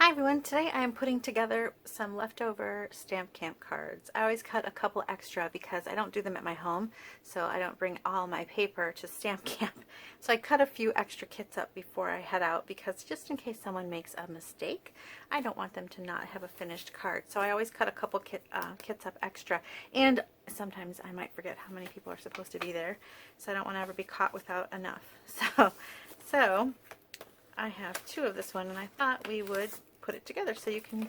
Hi everyone, today I am putting together some leftover stamp camp cards. I always cut a couple extra because I don't do them at my home, so I don't bring all my paper to stamp camp. So I cut a few extra kits up before I head out because just in case someone makes a mistake, I don't want them to not have a finished card. So I always cut a couple kits up extra, and sometimes I might forget how many people are supposed to be there, so I don't want to ever be caught without enough. So I have two of this one, and I thought we would put it together so you can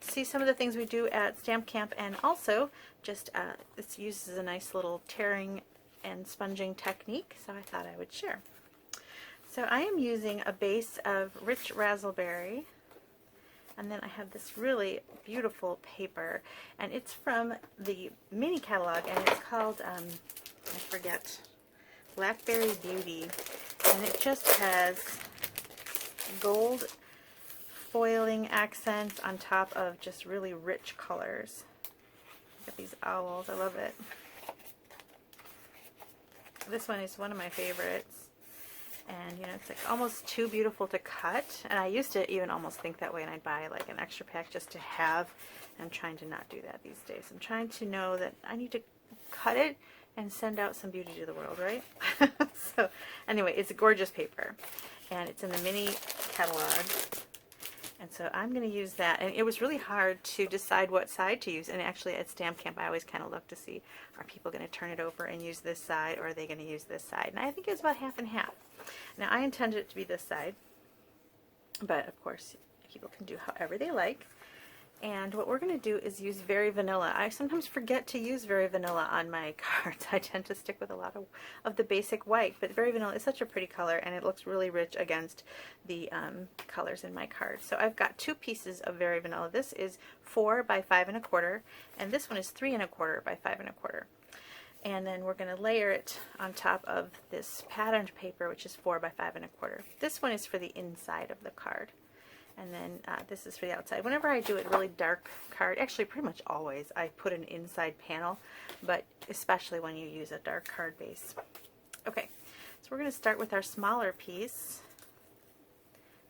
see some of the things we do at Stamp Camp, and also just this uses a nice little tearing and sponging technique, so I thought I would share. So I am using a base of rich raspberry, and then I have this really beautiful paper, and it's from the mini catalog, and it's called I forget, Blackberry Beauty, and it just has gold foiling accents on top of just really rich colors. Look at these owls, I love it. This one is one of my favorites, and you know, it's like almost too beautiful to cut, and I used to even almost think that way, and I'd buy like an extra pack just to have. I'm trying to not do that these days. I'm trying to know that I need to cut it and send out some beauty to the world, right? So anyway, it's a gorgeous paper, and it's in the mini catalog. And so I'm going to use that. And it was really hard to decide what side to use. And actually at Stamp Camp, I always kind of look to see, are people going to turn it over and use this side, or are they going to use this side? And I think it was about half and half. Now I intended it to be this side, but of course people can do however they like. And what we're going to do is use Very Vanilla. I sometimes forget to use Very Vanilla on my cards. I tend to stick with a lot of the basic white, but Very Vanilla is such a pretty color, and it looks really rich against the colors in my cards. So I've got two pieces of Very Vanilla. This is 4 by 5 1/4, and this one is 3 1/4 by 5 1/4. And then we're going to layer it on top of this patterned paper, which is 4 by 5 1/4. This one is for the inside of the card. And then this is for the outside. Whenever I do a really dark card, actually pretty much always, I put an inside panel, but especially when you use a dark card base. Okay, so we're going to start with our smaller piece.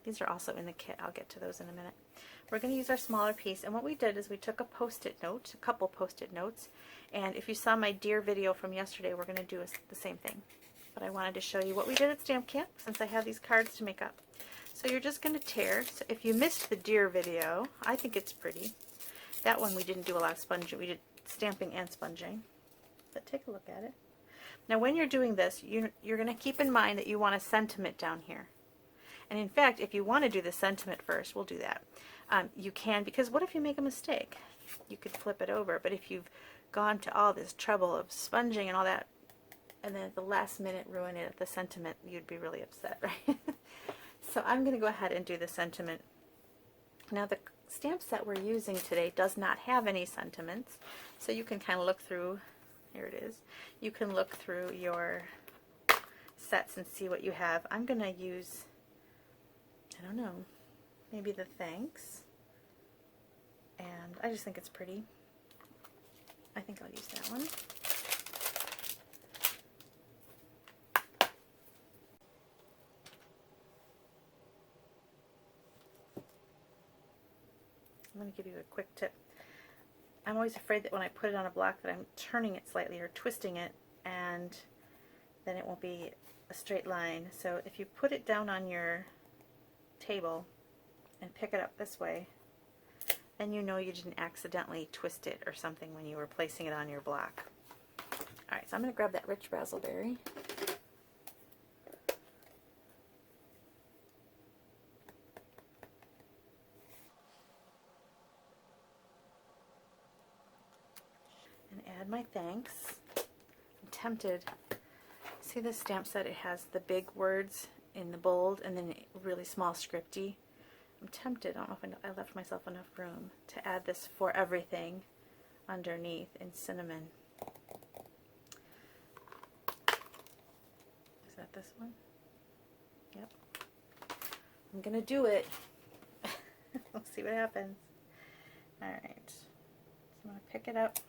These are also in the kit. I'll get to those in a minute. We're going to use our smaller piece, and what we did is we took a post-it note, a couple post-it notes, and if you saw my deer video from yesterday, we're going to do the same thing. But I wanted to show you what we did at Stamp Camp, since I have these cards to make up. So you're just going to tear. So if you missed the deer video, I think it's pretty. That one we didn't do a lot of sponging. We did stamping and sponging. But take a look at it. Now when you're doing this, you're going to keep in mind that you want a sentiment down here. And in fact, if you want to do the sentiment first, we'll do that. You can, because what if you make a mistake? You could flip it over. But if you've gone to all this trouble of sponging and all that, and then at the last minute ruin it at the sentiment, you'd be really upset, right? So I'm going to go ahead and do the sentiment. Now the stamp set we're using today does not have any sentiments, so you can kind of look through, here it is, you can look through your sets and see what you have. I'm going to use, I don't know, maybe the thanks, and I just think it's pretty. I think I'll use that one. I'm going to give you a quick tip. I'm always afraid that when I put it on a block that I'm turning it slightly or twisting it, and then it won't be a straight line. So if you put it down on your table and pick it up this way, then you know you didn't accidentally twist it or something when you were placing it on your block. Alright, so I'm going to grab that rich raspberry. Add my thanks. I'm tempted. See this stamp set? It has the big words in the bold and then really small scripty. I'm tempted. I don't know if I left myself enough room to add this for everything underneath in cinnamon. Is that this one? Yep. I'm gonna do it. We'll see what happens. Alright. So I'm gonna pick it up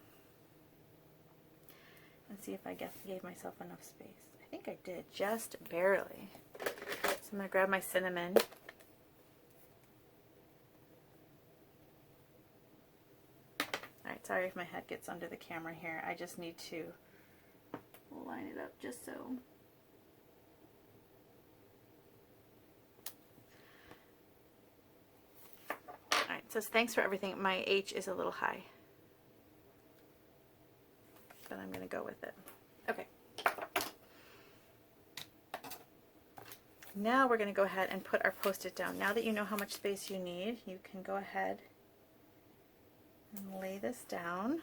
and see if I gave myself enough space. I think I did, just barely. So I'm going to grab my cinnamon Sorry if my head gets under the camera here. I just need to line it up just so. Alright, it says thanks for everything. My H is a little high, but I'm going to go with it. Okay. Now we're going to go ahead and put our Post-it down. Now that you know how much space you need, you can go ahead and lay this down.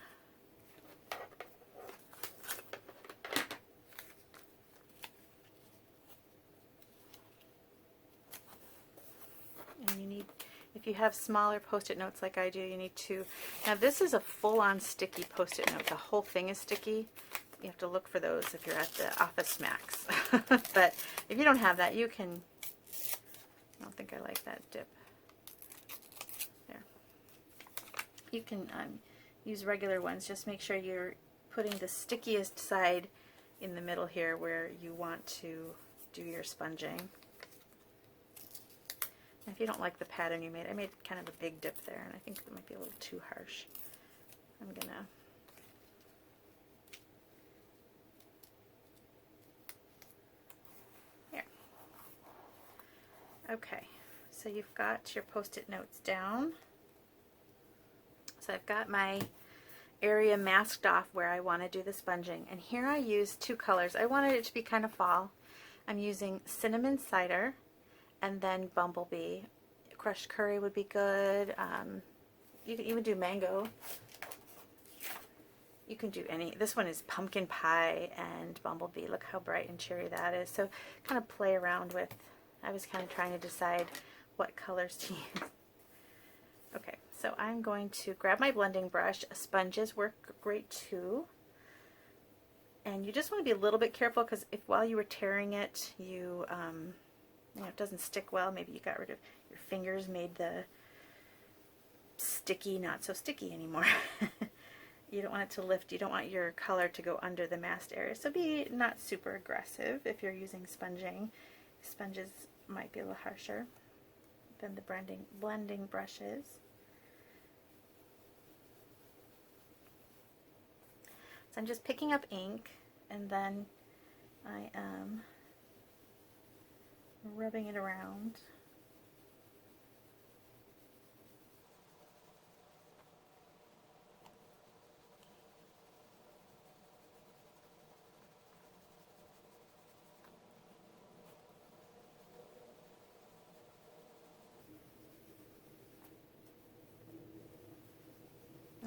And you need, if you have smaller Post-it notes like I do, you need to, now this is a full-on sticky Post-it note. The whole thing is sticky. You have to look for those if you're at the Office Max. But if you don't have that, you can, I don't think I like that dip. There. You can use regular ones. Just make sure you're putting the stickiest side in the middle here where you want to do your sponging. And if you don't like the pattern you made, I made kind of a big dip there, and I think it might be a little too harsh. I'm gonna okay, so you've got your Post-it notes down. So I've got my area masked off where I want to do the sponging. And here I used two colors. I wanted it to be kind of fall. I'm using Cinnamon Cider and then Bumblebee. Crushed curry would be good. You can even do mango. You can do any. This one is pumpkin pie and Bumblebee. Look how bright and cheery that is. So kind of play around with, I was kind of trying to decide what colors to use. Okay, so I'm going to grab my blending brush. Sponges work great too. And you just want to be a little bit careful because if while you were tearing it, you know, it doesn't stick well, maybe you got rid of your fingers, made the sticky not so sticky anymore. You don't want it to lift. You don't want your color to go under the masked area. So be not super aggressive if you're using sponging. Sponges might be a little harsher than the blending brushes. So I'm just picking up ink and then I am rubbing it around.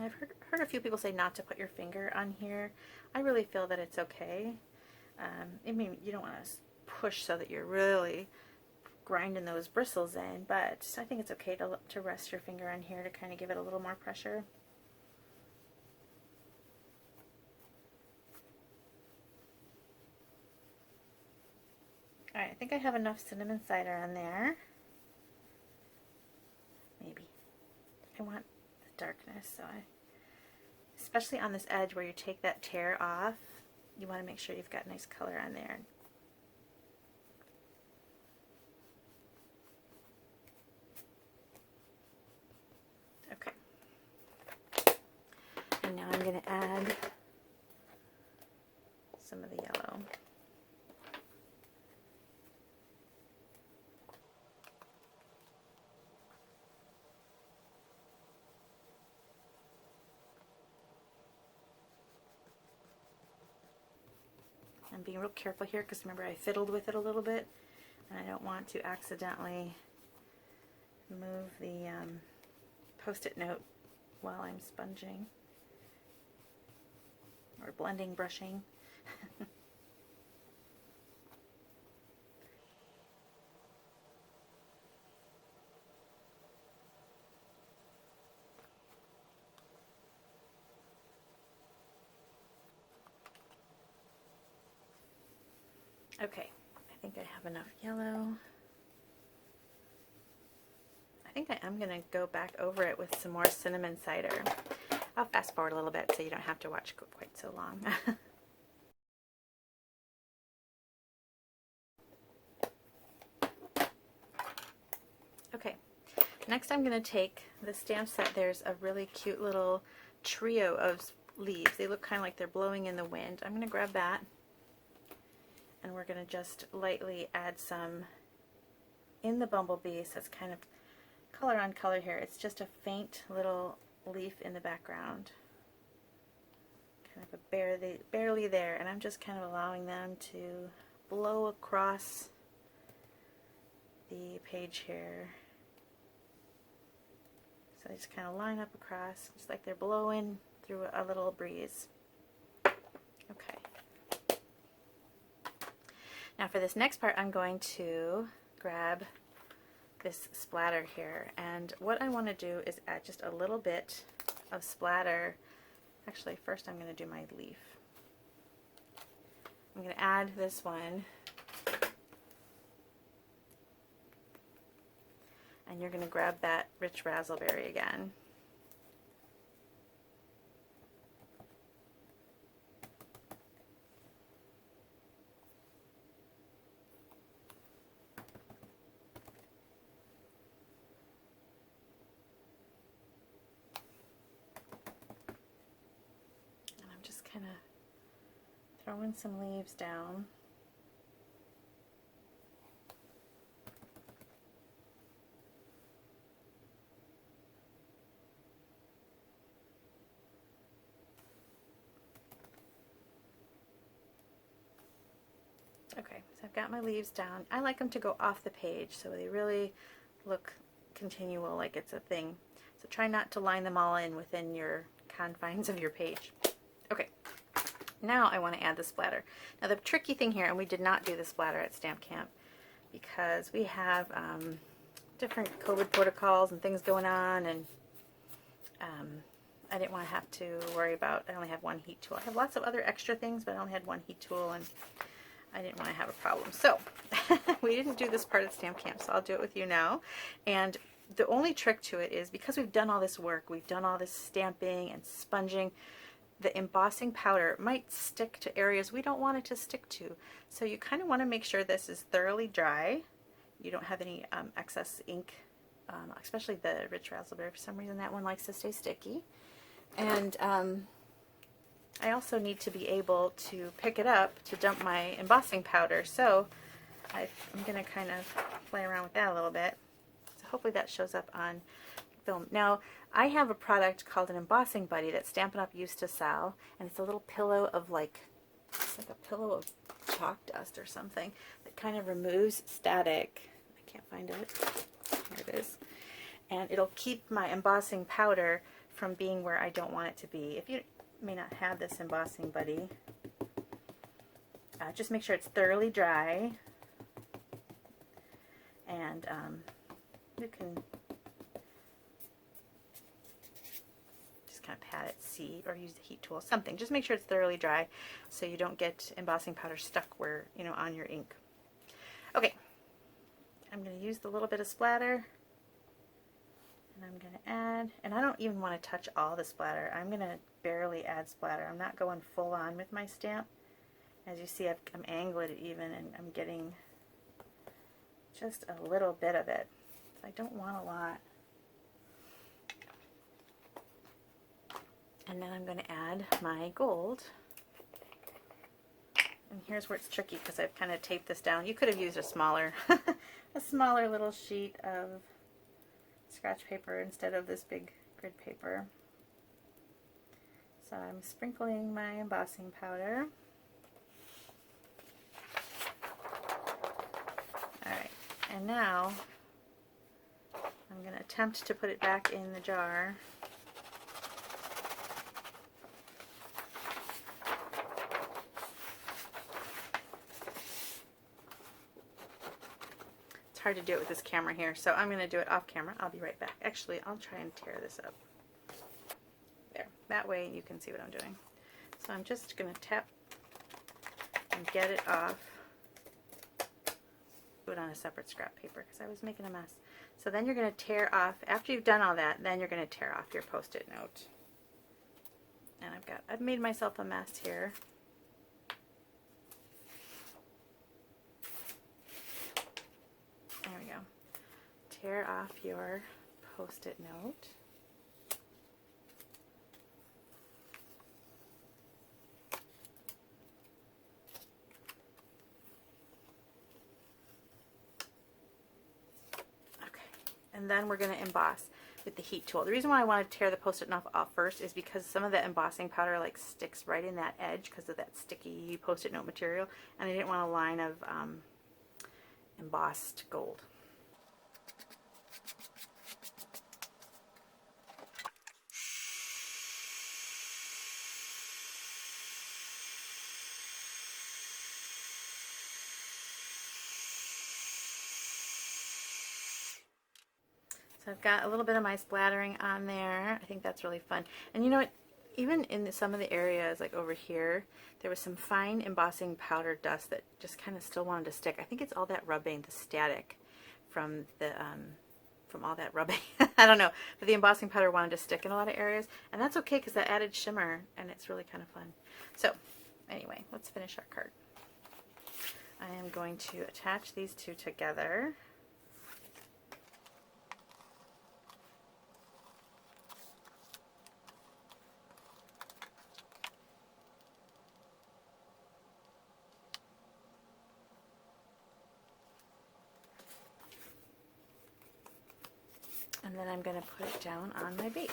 I've heard a few people say not to put your finger on here. I really feel that it's okay. I mean, you don't want to push so that you're really grinding those bristles in, but I think it's okay to rest your finger on here to kind of give it a little more pressure. Alright, I think I have enough cinnamon cider on there. Maybe. I want the darkness, so especially on this edge where you take that tear off, you want to make sure you've got nice color on there. Okay. And now I'm going to add some of the yellow. I'm being real careful here because remember I fiddled with it a little bit and I don't want to accidentally move the Post-it note while I'm sponging or blending brushing. Okay, I think I have enough yellow. I think I am going to go back over it with some more cinnamon cider. I'll fast forward a little bit so you don't have to watch quite so long. Okay, next I'm going to take the stamp set. There's a really cute little trio of leaves. They look kind of like they're blowing in the wind. I'm going to grab that, and we're going to just lightly add some in the bumblebee, so it's kind of color on color here. It's just a faint little leaf in the background, kind of a barely there, and I'm just kind of allowing them to blow across the page here. So they just kind of line up across, just like they're blowing through a little breeze. Okay. Now for this next part, I'm going to grab this splatter here, and what I want to do is add just a little bit of splatter. Actually, first I'm going to do my leaf. I'm going to add this one, and you're going to grab that rich razzleberry again. Kind of throwing some leaves down. Okay, so I've got my leaves down. I like them to go off the page so they really look continual, like it's a thing. So try not to line them all in within your confines of your page. Okay, now I want to add the splatter. Now the tricky thing here, and we did not do the splatter at Stamp Camp because we have different COVID protocols and things going on, and I didn't want to have to worry about, I only have one heat tool. I have lots of other extra things, but I only had one heat tool, and I didn't want to have a problem. So we didn't do this part at Stamp Camp, so I'll do it with you now. And the only trick to it is, because we've done all this work, we've done all this stamping and sponging, the embossing powder might stick to areas we don't want it to stick to. So you kind of want to make sure this is thoroughly dry. You don't have any excess ink, especially the rich raspberry. For some reason that one likes to stay sticky. And I also need to be able to pick it up to dump my embossing powder. So I'm going to kind of play around with that a little bit. So hopefully that shows up on film. Now, I have a product called an Embossing Buddy that Stampin' Up used to sell, and it's a little pillow of it's like a pillow of chalk dust or something that kind of removes static. I can't find it. Here it is. And it'll keep my embossing powder from being where I don't want it to be. If you may not have this Embossing Buddy, just make sure it's thoroughly dry, and you can kind of pat it, see, or use the heat tool, something. Just make sure it's thoroughly dry so you don't get embossing powder stuck where, on your ink. Okay, I'm going to use the little bit of splatter, and I'm going to add, and I don't even want to touch all the splatter. I'm going to barely add splatter. I'm not going full on with my stamp. As you see, I'm angling it even, and I'm getting just a little bit of it. I don't want a lot. And then I'm going to add my gold. And here's where it's tricky because I've kind of taped this down. You could have used a smaller little sheet of scratch paper instead of this big grid paper. So I'm sprinkling my embossing powder. Alright, and now I'm going to attempt to put it back in the jar. It's hard to do it with this camera here, so I'm going to do it off camera. I'll be right back. Actually, I'll try and tear this up. There. That way you can see what I'm doing. So I'm just going to tap and get it off. Do it on a separate scrap paper because I was making a mess. So then you're going to tear off, after you've done all that, then you're going to tear off your Post-it note. And I've made myself a mess here. There we go. Tear off your Post-it note. And then we're going to emboss with the heat tool. The reason why I want to tear the Post-it note off first is because some of the embossing powder like sticks right in that edge because of that sticky Post-it note material, and I didn't want a line of embossed gold. So I've got a little bit of my splattering on there. I think that's really fun. And you know what? Even in some of the areas, like over here, there was some fine embossing powder dust that just kind of still wanted to stick. I think it's all that rubbing, the static from the from all that rubbing. I don't know, but the embossing powder wanted to stick in a lot of areas, and that's okay because that added shimmer, and it's really kind of fun. So anyway, let's finish our card. I am going to attach these two together. And then I'm going to put it down on my base.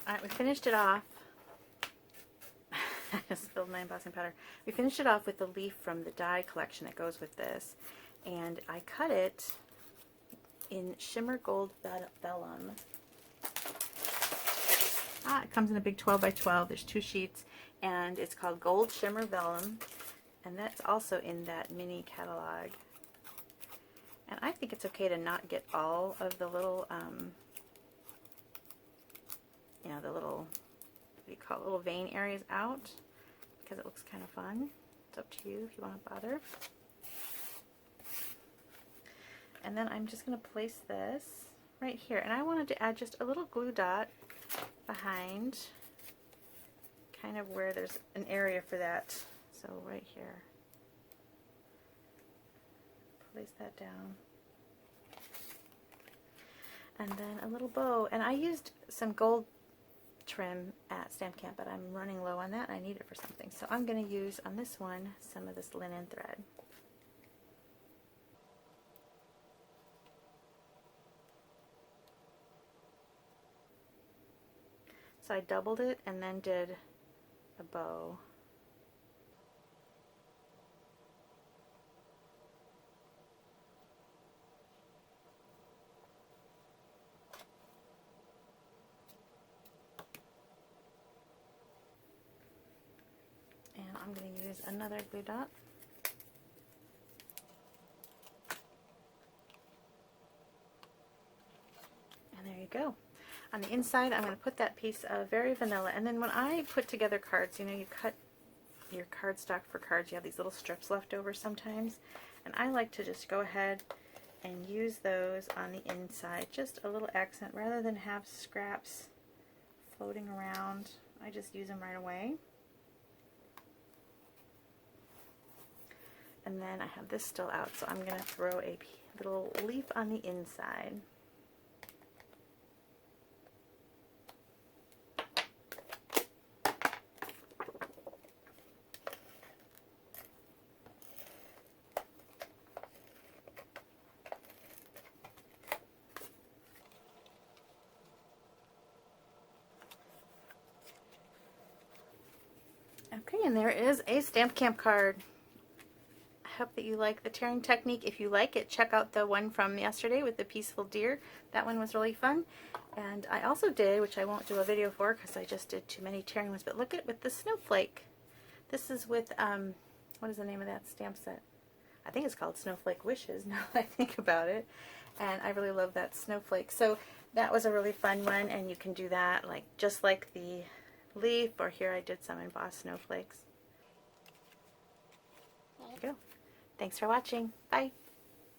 Alright, we finished it off. I just spilled my embossing powder. We finished it off with the leaf from the die collection that goes with this. And I cut it in shimmer gold vellum. It comes in a big 12 by 12. There's 2 sheets, and it's called Gold Shimmer Vellum, and that's also in that mini catalog. And I think it's okay to not get all of the little, you know, the little, what do you call it, little vein areas out, because it looks kind of fun. It's up to you if you want to bother. And then I'm just going to place this right here, and I wanted to add just a little glue dot behind, kind of where there's an area for that. So right here. Place that down. And then a little bow. And I used some gold trim at Stamp Camp, but I'm running low on that and I need it for something. So I'm going to use on this one some of this linen thread. So I doubled it and then did a bow. And I'm going to use another glue dot. And there you go. On the inside, I'm going to put that piece of Very Vanilla. And then when I put together cards, you know, you cut your cardstock for cards, you have these little strips left over sometimes. And I like to just go ahead and use those on the inside, just a little accent, rather than have scraps floating around. I just use them right away. And then I have this still out, so I'm going to throw a little leaf on the inside. Okay, and there is a Stamp Camp card. I hope that you like the tearing technique. If you like it, check out the one from yesterday with the peaceful deer. That one was really fun. And I also did, which I won't do a video for because I just did too many tearing ones, but look at with the Snowflake. This is with, what is the name of that stamp set? I think it's called Snowflake Wishes, now that I think about it. And I really love that Snowflake. So that was a really fun one, and you can do that like just like the leaf, or here I did some embossed snowflakes. There you go. Thanks for watching. Bye.